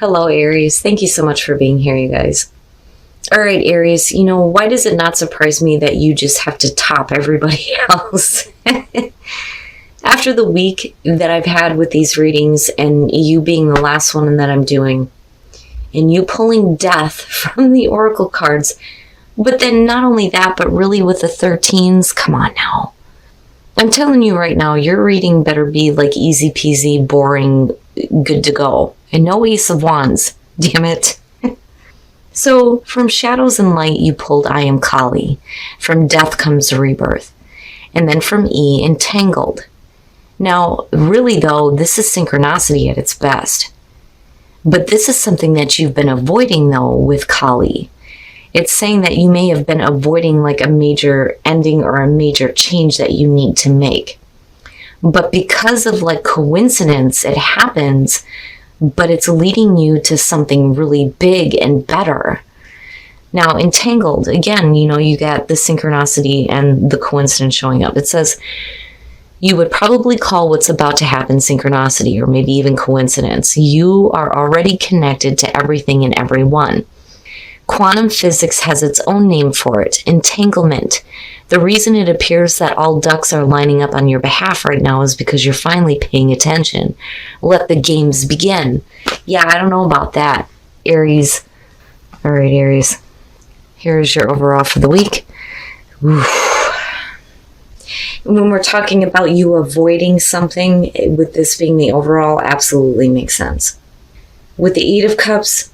Hello, Aries. Thank you so much for being here, you guys. All right, Aries, why does it not surprise me that you just have to top everybody else? After the week that I've had with these readings and you being the last one that I'm doing, and you pulling death from the oracle cards, but then not only that, but really with the 13s, come on now. I'm telling you right now, your reading better be like easy peasy, boring, good to go. And no Ace of Wands, damn it. So from Shadows and Light, you pulled I Am Kali. From Death comes Rebirth. And then from E, Entangled. Now, really though, this is synchronicity at its best. But this is something that you've been avoiding though with Kali. It's saying that you may have been avoiding like a major ending or a major change that you need to make. But because of like coincidence, it happens, but it's leading you to something really big and better. Now, Entangled, again, you got the synchronicity and the coincidence showing up. It says, you would probably call what's about to happen synchronicity or maybe even coincidence. You are already connected to everything and everyone. Quantum physics has its own name for it, entanglement. The reason it appears that all ducks are lining up on your behalf right now is because you're finally paying attention. Let the games begin. Yeah, I don't know about that, Aries. All right, Aries. Here's your overall for the week. Oof. When we're talking about you avoiding something, with this being the overall, absolutely makes sense. With the Eight of Cups,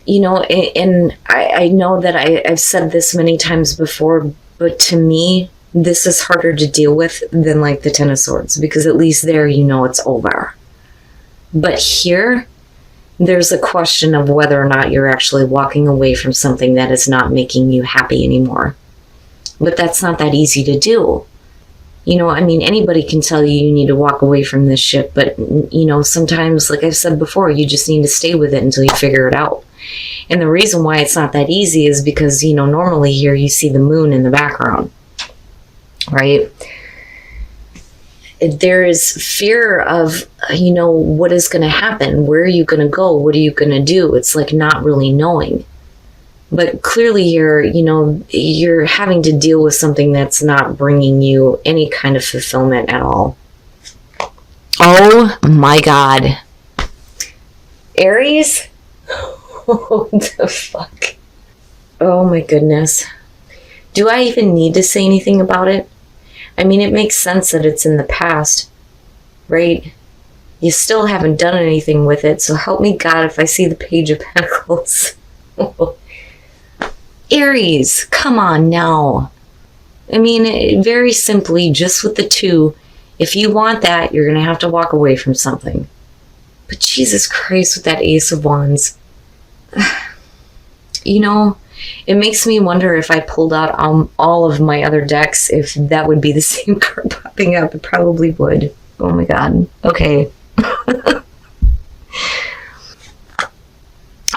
and I know that I've said this many times before, but to me, this is harder to deal with than like the Ten of Swords, because at least there, it's over. But here, there's a question of whether or not you're actually walking away from something that is not making you happy anymore. But that's not that easy to do. Anybody can tell you need to walk away from this shit, but, sometimes, like I've said before, you just need to stay with it until you figure it out. And the reason why it's not that easy is because, normally here you see the moon in the background, right? There is fear of, what is going to happen? Where are you going to go? What are you going to do? It's like not really knowing. But clearly here, you're having to deal with something that's not bringing you any kind of fulfillment at all. Oh my God. Aries? What the fuck? Oh my goodness. Do I even need to say anything about it? It makes sense that it's in the past, right? You still haven't done anything with it, so help me God if I see the Page of Pentacles. Aries, come on now. Very simply, just with the two, if you want that, you're going to have to walk away from something. But Jesus Christ, with that Ace of Wands. It makes me wonder if I pulled out all of my other decks, if that would be the same card popping up. It probably would. Oh my God. Okay.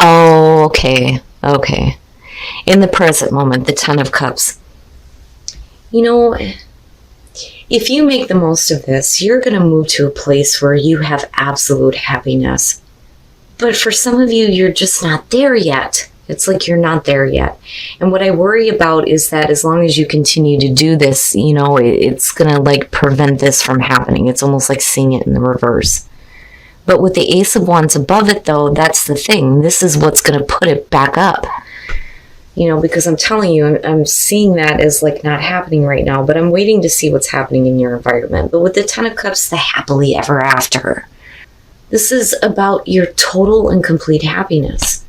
Oh, okay. Okay. In the present moment, the Ten of Cups. If you make the most of this, you're going to move to a place where you have absolute happiness. But for some of you, you're just not there yet. It's like you're not there yet. And what I worry about is that as long as you continue to do this, it's going to like prevent this from happening. It's almost like seeing it in the reverse. But with the Ace of Wands above it, though, that's the thing. This is what's going to put it back up. Because I'm telling you, I'm seeing that as like not happening right now, but I'm waiting to see what's happening in your environment. But with the Ten of Cups, the happily ever after. This is about your total and complete happiness.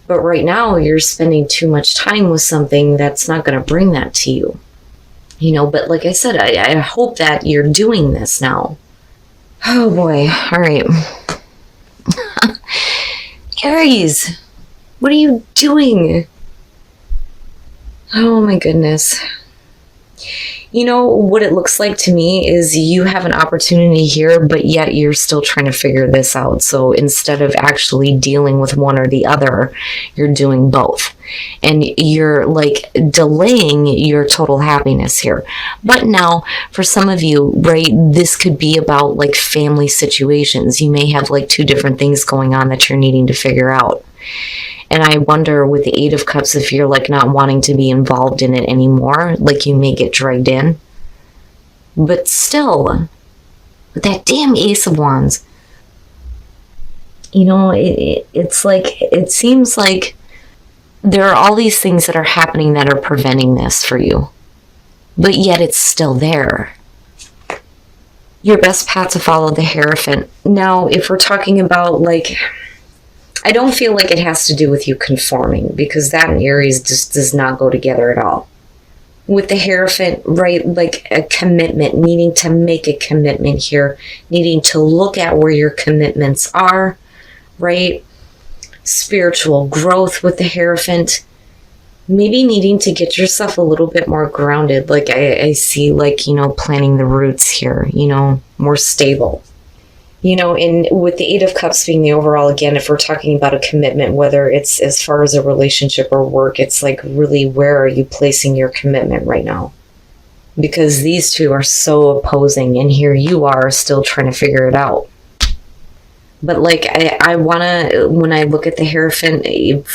But right now, you're spending too much time with something that's not going to bring that to you. But like I said, I hope that you're doing this now. Oh boy. All right. Aries, what are you doing? Oh my goodness. You know, what it looks like to me is you have an opportunity here, but yet you're still trying to figure this out. So instead of actually dealing with one or the other, you're doing both. And you're like delaying your total happiness here. But now, for some of you, right, this could be about like family situations. You may have like two different things going on that you're needing to figure out. And I wonder with the Eight of Cups if you're like not wanting to be involved in it anymore, like you may get dragged in. But still, with that damn Ace of Wands, you know, it's like, it seems like there are all these things that are happening that are preventing this for you. But yet it's still there. Your best path to follow the Hierophant. Now, if we're talking about like, I don't feel like it has to do with you conforming, because that and Aries just does not go together at all. With the Hierophant, right, like a commitment, needing to make a commitment here, needing to look at where your commitments are, right? Spiritual growth with the Hierophant, maybe needing to get yourself a little bit more grounded. Like I see, like, you know, planting the roots here, you know, more stable. You know, and with the Eight of Cups being the overall, again, if we're talking about a commitment, whether it's as far as a relationship or work, it's like really where are you placing your commitment right now? Because these two are so opposing, and here you are still trying to figure it out. But like, I want to, when I look at the Hierophant,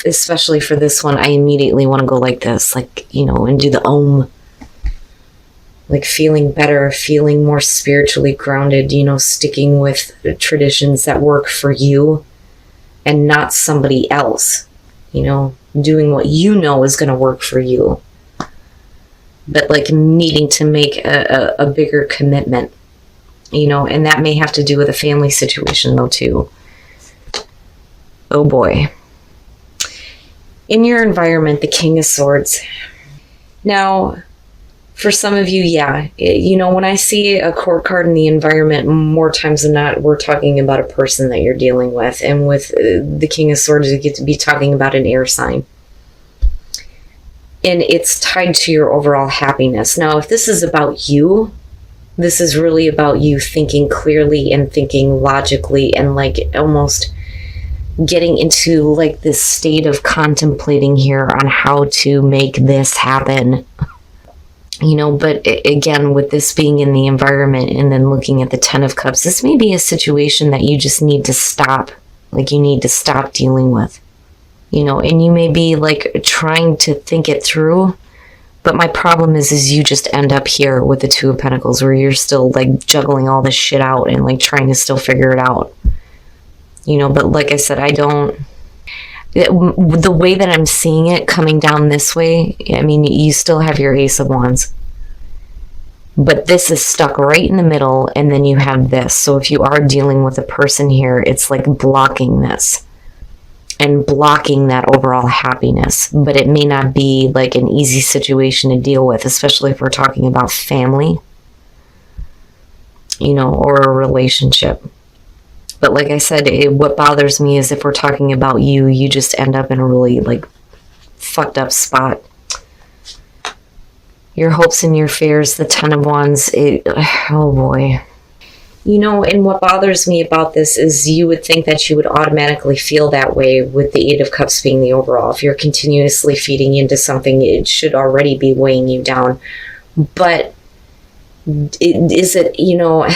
especially for this one, I immediately want to go like this, like, you know, and do the Om. Like feeling better, feeling more spiritually grounded, you know, sticking with traditions that work for you and not somebody else, you know, doing what you know is going to work for you. But like needing to make a bigger commitment, you know, and that may have to do with a family situation though too. Oh boy. In your environment, the King of Swords. Now, for some of you, yeah, you know, when I see a court card in the environment, more times than not, we're talking about a person that you're dealing with. And with the King of Swords, you get to be talking about an air sign. And it's tied to your overall happiness. Now, if this is about you, this is really about you thinking clearly and thinking logically and like almost getting into like this state of contemplating here on how to make this happen. You know, but again, with this being in the environment and then looking at the Ten of Cups, this may be a situation that you just need to stop. Like you need to stop dealing with, you know, and you may be like trying to think it through. But my problem is you just end up here with the Two of Pentacles where you're still like juggling all this shit out and like trying to still figure it out, you know, but like I said, the way that I'm seeing it coming down this way, I mean, you still have your Ace of Wands. But this is stuck right in the middle, and then you have this. So if you are dealing with a person here, it's like blocking this and blocking that overall happiness. But it may not be like an easy situation to deal with, especially if we're talking about family, you know, or a relationship. But like I said, what bothers me is if we're talking about you, you just end up in a really like fucked up spot. Your hopes and your fears, the Ten of Wands, oh boy. You know, and what bothers me about this is you would think that you would automatically feel that way with the Eight of Cups being the overall. If you're continuously feeding into something, it should already be weighing you down. But is it, you know,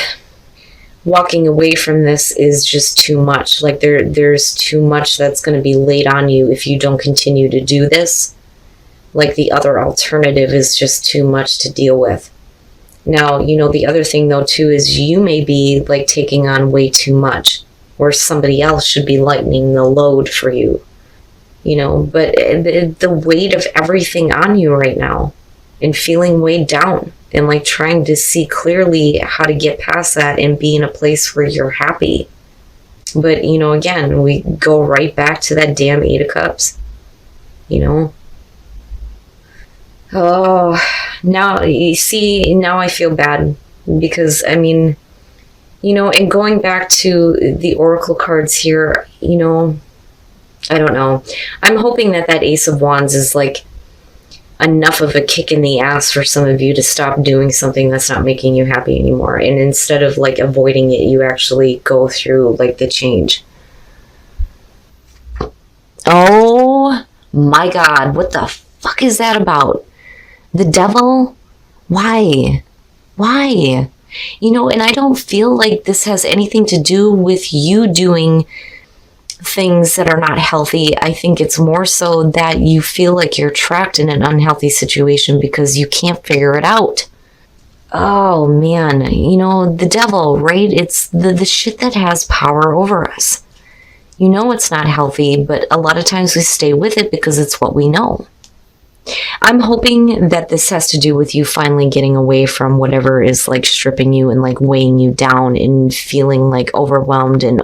walking away from this is just too much. Like there's too much that's going to be laid on you if you don't continue to do this. Like the other alternative is just too much to deal with. Now, you know, the other thing though too is you may be like taking on way too much, where somebody else should be lightening the load for you. You know, but the weight of everything on you right now and feeling weighed down and like trying to see clearly how to get past that and be in a place where you're happy. But, you know, again, we go right back to that damn Eight of Cups, you know. Oh, now you see, now I feel bad because, I mean, you know, and going back to the Oracle cards here, you know, I don't know. I'm hoping that that Ace of Wands is like enough of a kick in the ass for some of you to stop doing something that's not making you happy anymore. And instead of like avoiding it, you actually go through like the change. Oh my God, what the fuck is that about? The devil? Why? Why? You know, and I don't feel like this has anything to do with you doing things that are not healthy. I think it's more so that you feel like you're trapped in an unhealthy situation because you can't figure it out. Oh man, you know, the devil, right? It's the shit that has power over us. You know it's not healthy, but a lot of times we stay with it because it's what we know. I'm hoping that this has to do with you finally getting away from whatever is like stripping you and like weighing you down and feeling like overwhelmed. And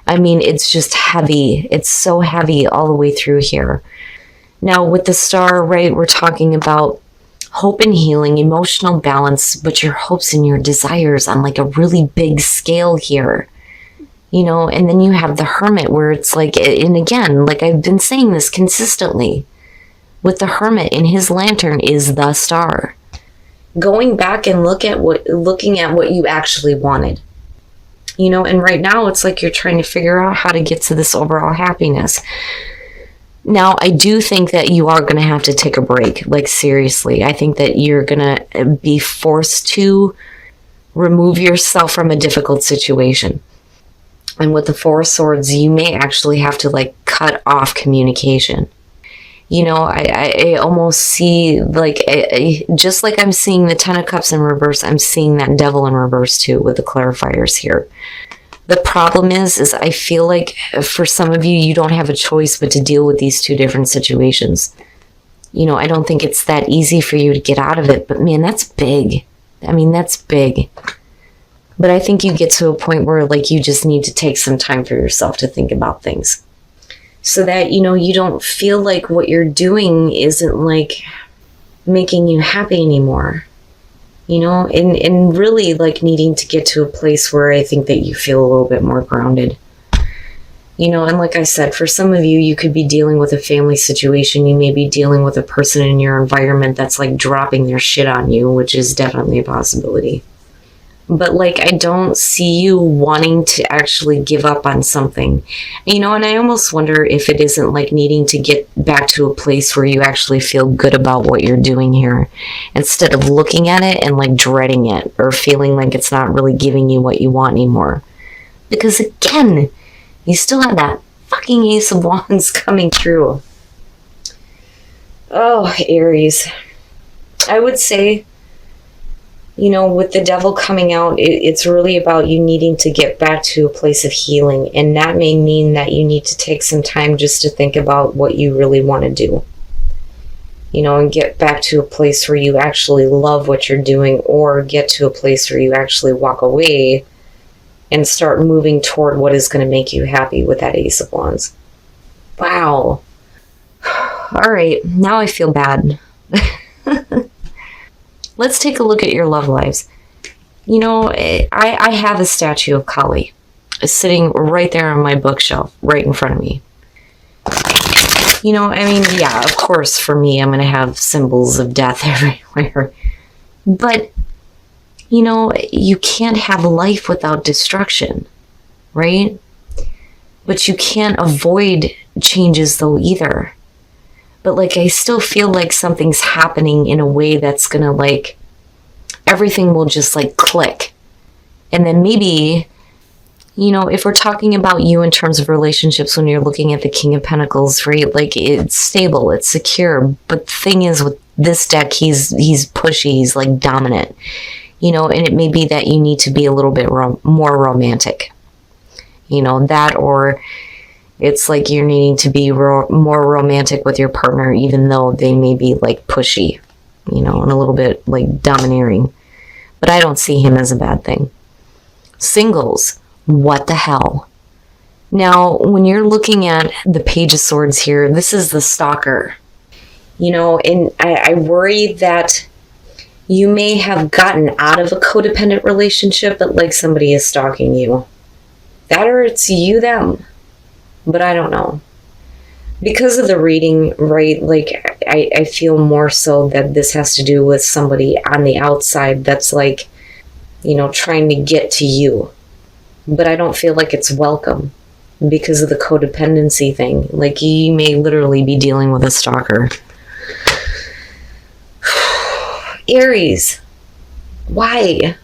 I mean, it's just heavy. It's so heavy all the way through here. Now with the star, right, we're talking about hope and healing, emotional balance, but your hopes and your desires on like a really big scale here. You know, and then you have the hermit where it's like, and again, like I've been saying this consistently, with the hermit in his lantern is the star. Going back and looking at what you actually wanted. You know, and right now it's like you're trying to figure out how to get to this overall happiness. Now, I do think that you are going to have to take a break. Like, seriously, I think that you're going to be forced to remove yourself from a difficult situation. And with the Four of Swords, you may actually have to like cut off communication. You know, I almost see like, just like I'm seeing the Ten of Cups in reverse, I'm seeing that Devil in reverse too with the clarifiers here. The problem is I feel like for some of you, you don't have a choice but to deal with these two different situations. You know, I don't think it's that easy for you to get out of it, but man, that's big. I mean, that's big. But I think you get to a point where like you just need to take some time for yourself to think about things. So that, you know, you don't feel like what you're doing isn't like making you happy anymore. You know, and really like needing to get to a place where I think that you feel a little bit more grounded. You know, and like I said, for some of you, you could be dealing with a family situation. You may be dealing with a person in your environment that's like dropping their shit on you, which is definitely a possibility. But like, I don't see you wanting to actually give up on something, you know, and I almost wonder if it isn't like needing to get back to a place where you actually feel good about what you're doing here instead of looking at it and like dreading it or feeling like it's not really giving you what you want anymore. Because again, you still have that fucking Ace of Wands coming through. Oh, Aries. I would say, you know, with the Devil coming out, it's really about you needing to get back to a place of healing. And that may mean that you need to take some time just to think about what you really want to do. You know, and get back to a place where you actually love what you're doing, or get to a place where you actually walk away and start moving toward what is going to make you happy with that Ace of Wands. Wow. All right, now I feel bad. Let's take a look at your love lives. You know, I have a statue of Kali sitting right there on my bookshelf, right in front of me. You know, I mean, yeah, of course, for me, I'm going to have symbols of death everywhere. But, you know, you can't have life without destruction, right? But you can't avoid changes, though, either. But, like, I still feel like something's happening in a way that's going to, like, everything will just, like, click. And then maybe, you know, if we're talking about you in terms of relationships, when you're looking at the King of Pentacles, right, like, it's stable, it's secure. But the thing is, with this deck, he's pushy, he's, like, dominant. You know, and it may be that you need to be a little bit more romantic. You know, that, or it's like you're needing to be more romantic with your partner, even though they may be like pushy, you know, and a little bit like domineering. But I don't see him as a bad thing. Singles, what the hell? Now, when you're looking at the Page of Swords here, this is the stalker. You know, and I worry that you may have gotten out of a codependent relationship, but like somebody is stalking you. That, or it's you, them. But I don't know. Because of the reading, right, like, I feel more so that this has to do with somebody on the outside that's like, trying to get to you. But I don't feel like it's welcome because of the codependency thing. Like, you may literally be dealing with a stalker. Aries, why?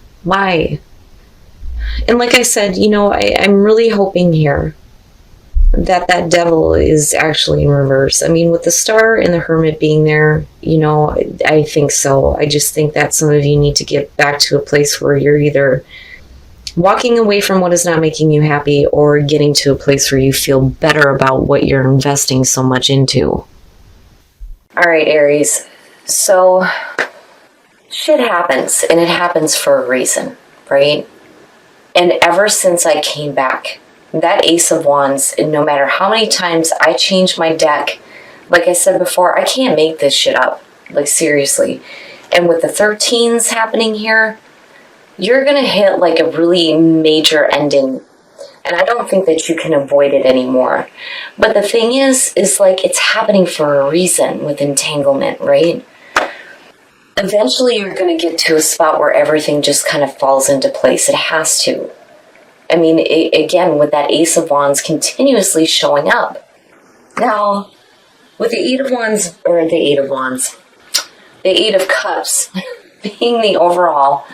And like I said, I'm really hoping here that devil is actually in reverse. I mean, with the star and the hermit being there, I think so. I just think that some of you need to get back to a place where you're either walking away from what is not making you happy or getting to a place where you feel better about what you're investing so much into. All right, Aries. So shit happens, and it happens for a reason, right? And ever since I came back, that Ace of Wands, and no matter how many times I change my deck, like I said before, I can't make this shit up. Like, seriously. And with the 13s happening here, you're going to hit like a really major ending. And I don't think that you can avoid it anymore. But the thing is like, it's happening for a reason with entanglement, right? Eventually you're going to get to a spot where everything just kind of falls into place. It has to. I mean, again, with that Ace of Wands continuously showing up. Now, with the Eight of Cups being the overall,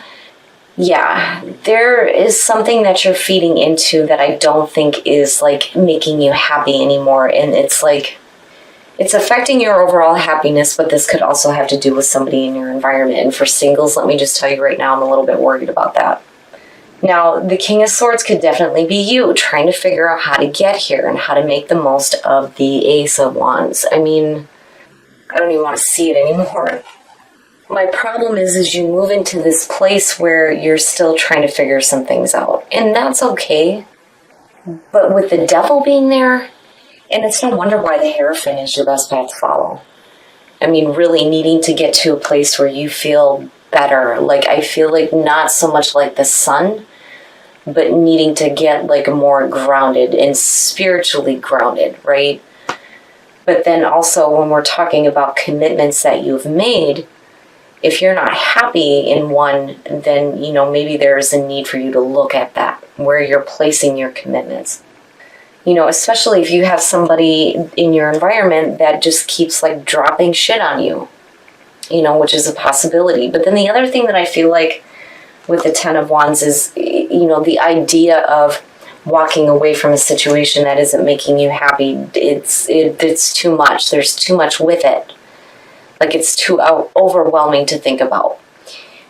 yeah, there is something that you're feeding into that I don't think is like making you happy anymore. And it's like, it's affecting your overall happiness, but this could also have to do with somebody in your environment. And for singles, let me just tell you right now, I'm a little bit worried about that. Now, the King of Swords could definitely be you trying to figure out how to get here and how to make the most of the Ace of Wands. I mean, I don't even want to see it anymore. My problem is you move into this place where you're still trying to figure some things out. And that's okay. But with the devil being there, and it's no wonder why the Hierophant is your best path to follow. I mean, really needing to get to a place where you feel better. Like, I feel like not so much like the sun, but needing to get like more grounded and spiritually grounded, right? But then also when we're talking about commitments that you've made, if you're not happy in one, then, maybe there's a need for you to look at that, where you're placing your commitments. Especially if you have somebody in your environment that just keeps like dropping shit on you, which is a possibility. But then the other thing that I feel like with the Ten of Wands is, the idea of walking away from a situation that isn't making you happy. It's too much. There's too much with it. Like, it's too overwhelming to think about,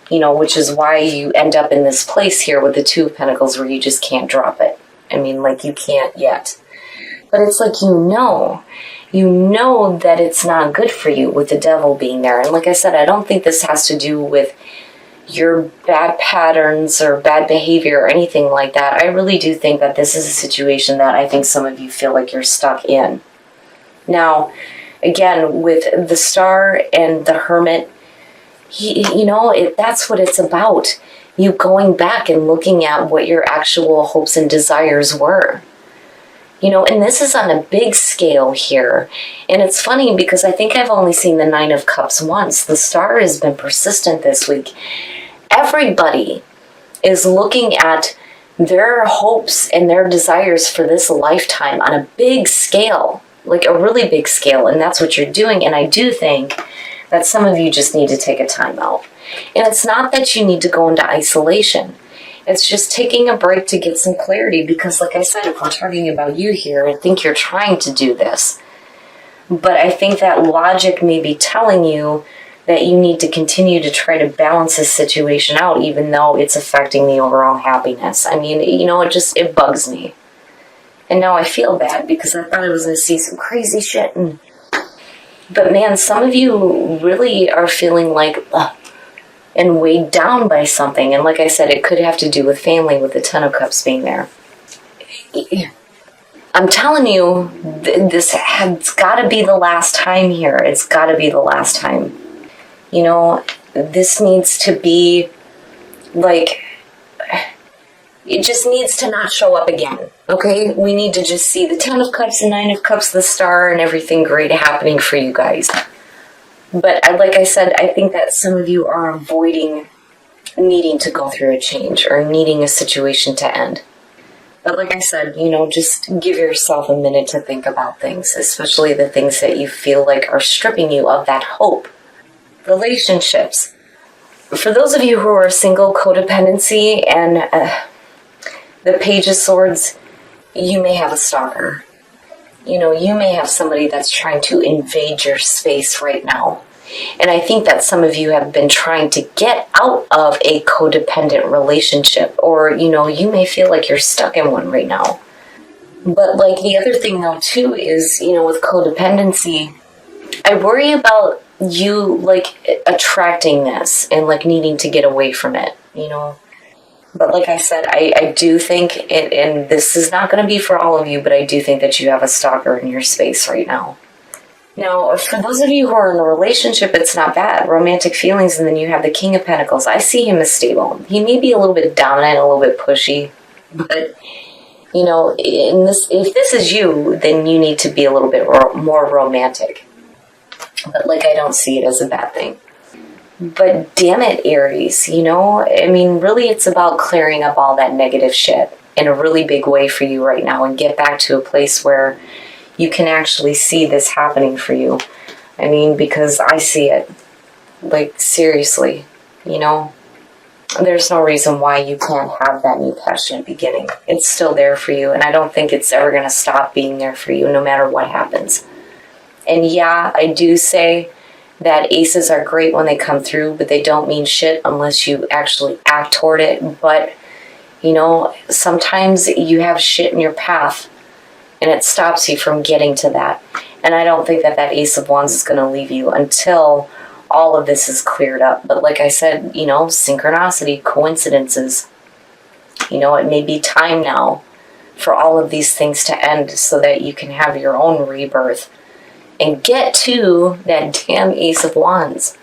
which is why you end up in this place here with the Two of Pentacles where you just can't drop it. I mean, like, you can't yet. But it's like, you know that it's not good for you with the devil being there. And like I said, I don't think this has to do with your bad patterns or bad behavior or anything like that. I really do think that this is a situation that I think some of you feel like you're stuck in. Now, again, with the Star and the Hermit, that's what it's about. You going back and looking at what your actual hopes and desires were. And this is on a big scale here. And it's funny because I think I've only seen the Nine of Cups once. The Star has been persistent this week. Everybody is looking at their hopes and their desires for this lifetime on a big scale, like a really big scale. And that's what you're doing. And I do think that some of you just need to take a time out. And it's not that you need to go into isolation. It's just taking a break to get some clarity because, like I said, if I'm talking about you here, I think you're trying to do this. But I think that logic may be telling you that you need to continue to try to balance this situation out even though it's affecting the overall happiness. I mean, it bugs me. And now I feel bad because I thought I was going to see some crazy shit. But man, some of you really are feeling like... and weighed down by something. And like I said, it could have to do with family with the Ten of Cups being there. I'm telling you, this has got to be the last time here. It's got to be the last time. This needs to be like, it just needs to not show up again. Okay? We need to just see the Ten of Cups and Nine of Cups, the Star, and everything great happening for you guys. But like I said, I think that some of you are avoiding needing to go through a change or needing a situation to end. But like I said, just give yourself a minute to think about things, especially the things that you feel like are stripping you of that hope. Relationships. For those of you who are single, codependency and the Page of Swords, you may have a stalker. You may have somebody that's trying to invade your space right now. And I think that some of you have been trying to get out of a codependent relationship, or, you may feel like you're stuck in one right now. But like the other thing though too is, with codependency, I worry about you like attracting this and like needing to get away from it, But like I said, I do think, and this is not going to be for all of you, but I do think that you have a stalker in your space right now. Now, for those of you who are in a relationship, it's not bad. Romantic feelings, and then you have the King of Pentacles. I see him as stable. He may be a little bit dominant, a little bit pushy, but, if this is you, then you need to be a little bit more romantic. But, I don't see it as a bad thing. But damn it, Aries, really it's about clearing up all that negative shit in a really big way for you right now and get back to a place where you can actually see this happening for you. Because I see it. Seriously, there's no reason why you can't have that new passionate beginning. It's still there for you, and I don't think it's ever going to stop being there for you no matter what happens. And yeah, I do say that aces are great when they come through, but they don't mean shit unless you actually act toward it. But, sometimes you have shit in your path and it stops you from getting to that. And I don't think that Ace of Wands is going to leave you until all of this is cleared up. But like I said, synchronicity, coincidences, it may be time now for all of these things to end so that you can have your own rebirth and get to that damn Ace of Wands.